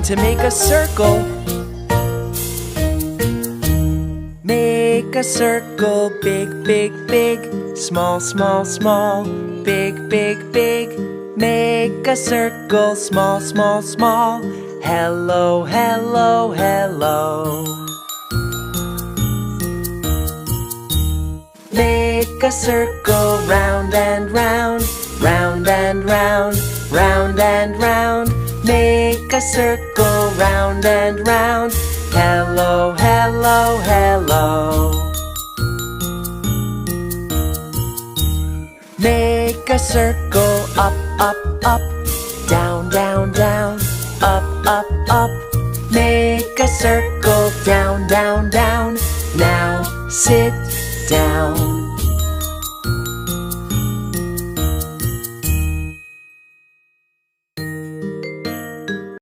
to make a circle. Make a circle, big, big, big. Small, small, small. Big, big, big. Make a circle, small, small, small. Hello, hello, hello. Make a circle, round and round. Round and round. Round and round. Make a circle, round and round. Hello, hello, hello. Make a circle, up, up, up. Down, down, down. Up, up, up. Make a circle, down, down, down. Now sit down.